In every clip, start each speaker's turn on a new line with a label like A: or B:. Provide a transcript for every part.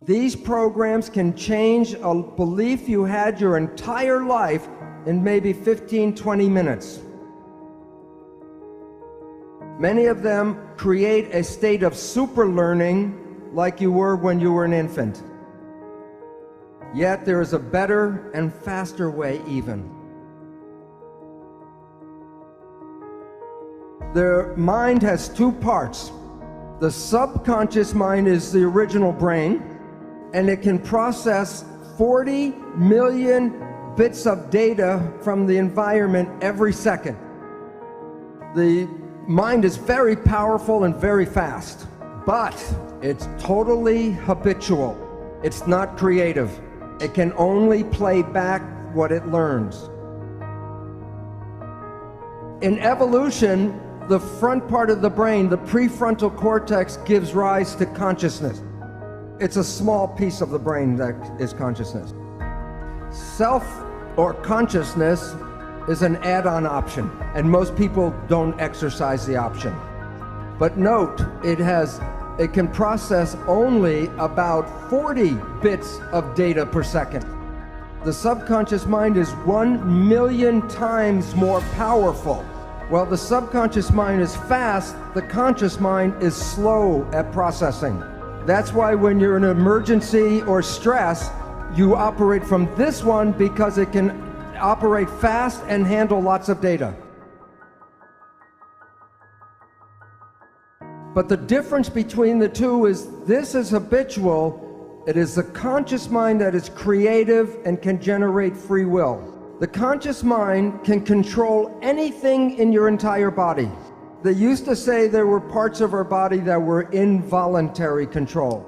A: These programs can change a belief you had your entire life in maybe 15, 20 minutes. Many of them create a state of super learning like you were when you were an infant. Yet there is a better and faster way even. The mind has two parts. The subconscious mind is the original brain, and it can process 40 million bits of data from the environment every second. The mind is very powerful and very fast, but it's totally habitual. It's not creative. It can only play back what it learns. In evolution, the front part of the brain, the prefrontal cortex, gives rise to consciousness. It's a small piece of the brain that is consciousness. Self or consciousness is an add-on option, and most people don't exercise the option. But note, it can process only about 40 bits of data per second. The subconscious mind is 1 million times more powerful. While the subconscious mind is fast, the conscious mind is slow at processing. That's why when you're in an emergency or stress, you operate from this one, because it can operate fast and handle lots of data. But the difference between the two is this is habitual. It is the conscious mind that is creative and can generate free will. The conscious mind can control anything in your entire body. They used to say there were parts of our body that were involuntary control.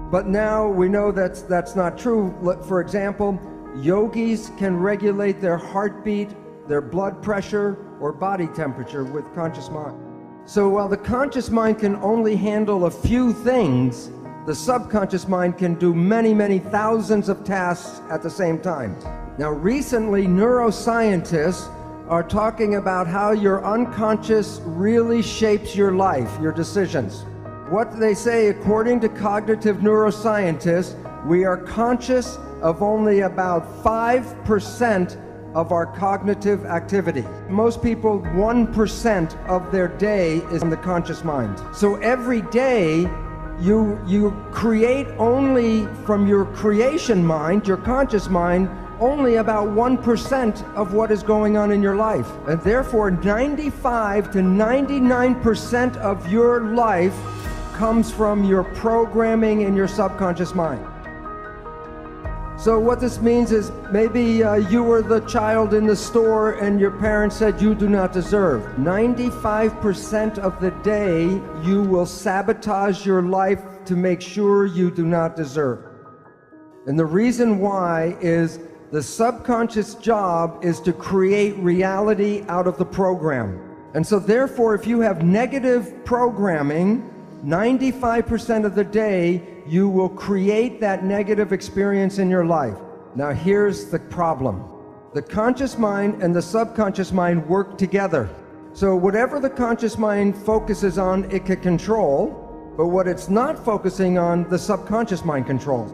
A: But now we know that's not true. For example, yogis can regulate their heartbeat, their blood pressure, or body temperature with conscious mind. So while the conscious mind can only handle a few things, the subconscious mind can do many, many thousands of tasks at the same time. Now, recently, neuroscientists are talking about how your unconscious really shapes your life, your decisions. What they say, according to cognitive neuroscientists, we are conscious of only about 5% of our cognitive activity. Most people, 1% of their day is in the conscious mind. So every day, you create only from your creation mind, your conscious mind, only about 1% of what is going on in your life. And therefore, 95 to 99% of your life comes from your programming in your subconscious mind. So what this means is maybe you were the child in the store and your parents said you do not deserve. 95% of the day you will sabotage your life to make sure you do not deserve. And the reason why is the subconscious job is to create reality out of the program. And so therefore, if you have negative programming, 95% of the day, you will create that negative experience in your life. Now here's the problem. The conscious mind and the subconscious mind work together. So whatever the conscious mind focuses on, it can control, but what it's not focusing on, the subconscious mind controls.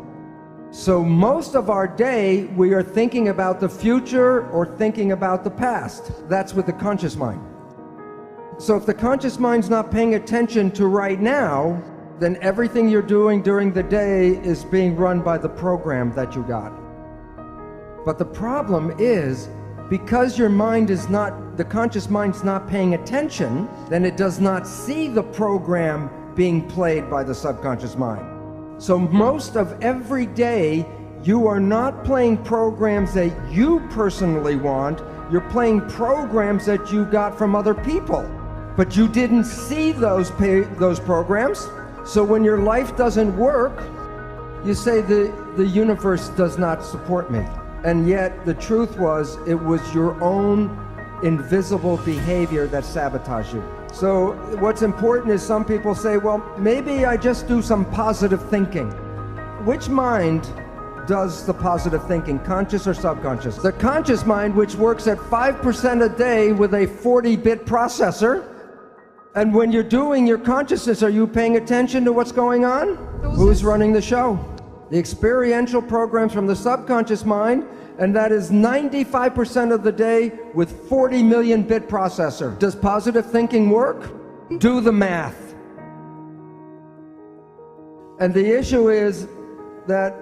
A: So most of our day, we are thinking about the future or thinking about the past. That's with the conscious mind. So if the conscious mind's not paying attention to right now, then everything you're doing during the day is being run by the program that you got. But the problem is, because your mind is not, the conscious mind's not paying attention, then it does not see the program being played by the subconscious mind. So most of every day, you are not playing programs that you personally want, you're playing programs that you got from other people. But you didn't see those programs, so when your life doesn't work, you say the universe does not support me. And yet the truth was, it was your own invisible behavior that sabotaged you. So what's important is some people say, well, maybe I just do some positive thinking. Which mind does the positive thinking, conscious or subconscious? The conscious mind, which works at 5% a day with a 40-bit processor, And when you're doing your consciousness, are you paying attention to what's going on? Who's running the show? The experiential programs from the subconscious mind, and that is 95% of the day with 40 million bit processor. Does positive thinking work? Do the math. And the issue is that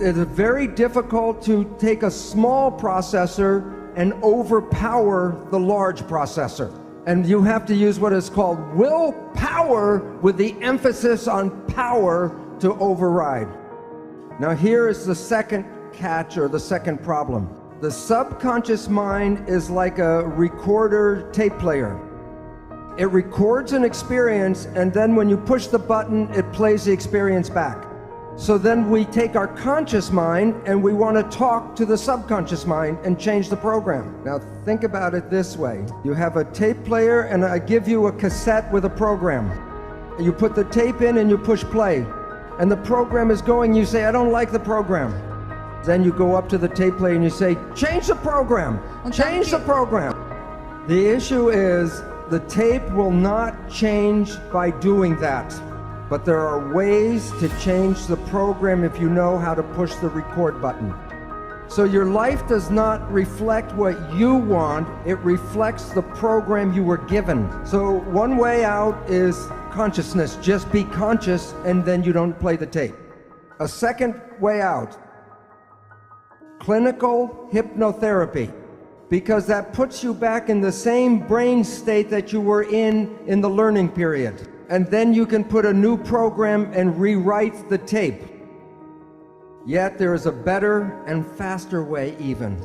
A: it's very difficult to take a small processor and overpower the large processor. And you have to use what is called willpower with the emphasis on power to override. Now here is the second catch, or the second problem. The subconscious mind is like a recorder tape player. It records an experience, and then when you push the button, it plays the experience back. So then we take our conscious mind and we want to talk to the subconscious mind and change the program. Now think about it this way. You have a tape player and I give you a cassette with a program. You put the tape in and you push play. And the program is going, you say, I don't like the program. Then you go up to the tape player and you say, change the program, change the program. The issue is the tape will not change by doing that. But there are ways to change the program if you know how to push the record button. So your life does not reflect what you want, it reflects the program you were given. So one way out is consciousness. Just be conscious and then you don't play the tape. A second way out, clinical hypnotherapy, because that puts you back in the same brain state that you were in the learning period. And then you can put a new program and rewrite the tape. Yet there is a better and faster way even.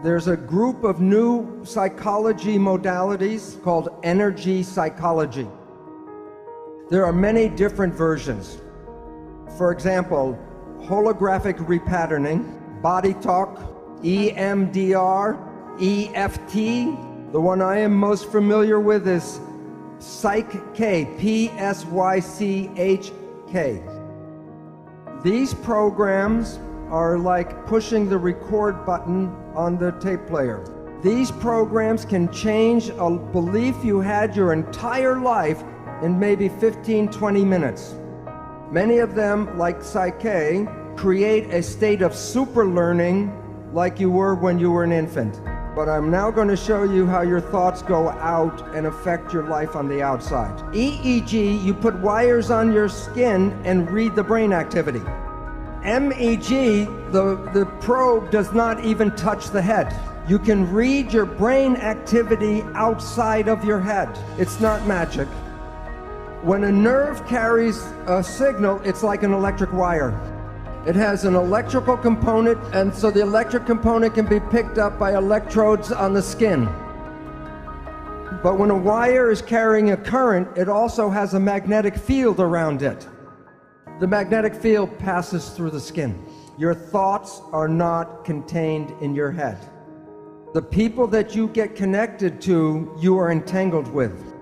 A: There's a group of new psychology modalities called energy psychology. There are many different versions. For example, holographic repatterning, body talk, EMDR, EFT. The one I am most familiar with is Psych-K, P-S-Y-C-H-K. These programs are like pushing the record button on the tape player. These programs can change a belief you had your entire life in maybe 15-20 minutes. Many of them, like Psych-K, create a state of super learning like you were when you were an infant. But I'm now going to show you how your thoughts go out and affect your life on the outside. EEG, you put wires on your skin and read the brain activity. MEG, the probe does not even touch the head. You can read your brain activity outside of your head. It's not magic. When a nerve carries a signal, it's like an electric wire. It has an electrical component, and so the electric component can be picked up by electrodes on the skin. But when a wire is carrying a current, it also has a magnetic field around it. The magnetic field passes through the skin. Your thoughts are not contained in your head. The people that you get connected to, you are entangled with.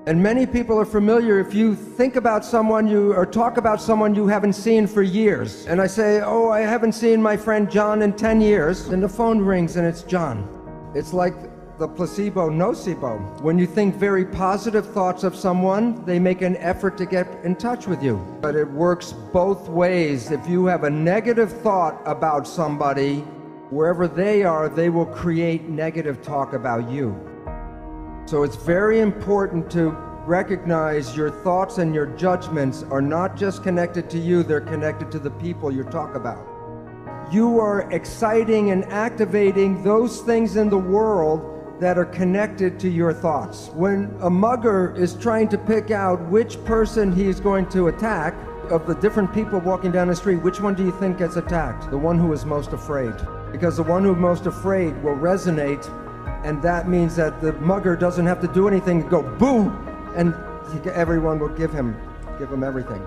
A: And many people are familiar, if you think about someone or talk about someone you haven't seen for years, and I say, oh, I haven't seen my friend John in 10 years, and the phone rings and it's John. It's like the placebo nocebo. When you think very positive thoughts of someone, they make an effort to get in touch with you. But it works both ways. If you have a negative thought about somebody, wherever they are, they will create negative talk about you. So it's very important to recognize your thoughts and your judgments are not just connected to you, they're connected to the people you talk about. You are exciting and activating those things in the world that are connected to your thoughts. When a mugger is trying to pick out which person he's going to attack, of the different people walking down the street, which one do you think gets attacked? The one who is most afraid. Because the one who's most afraid will resonate, and that means that the mugger doesn't have to do anything, go boo, and everyone will give him everything.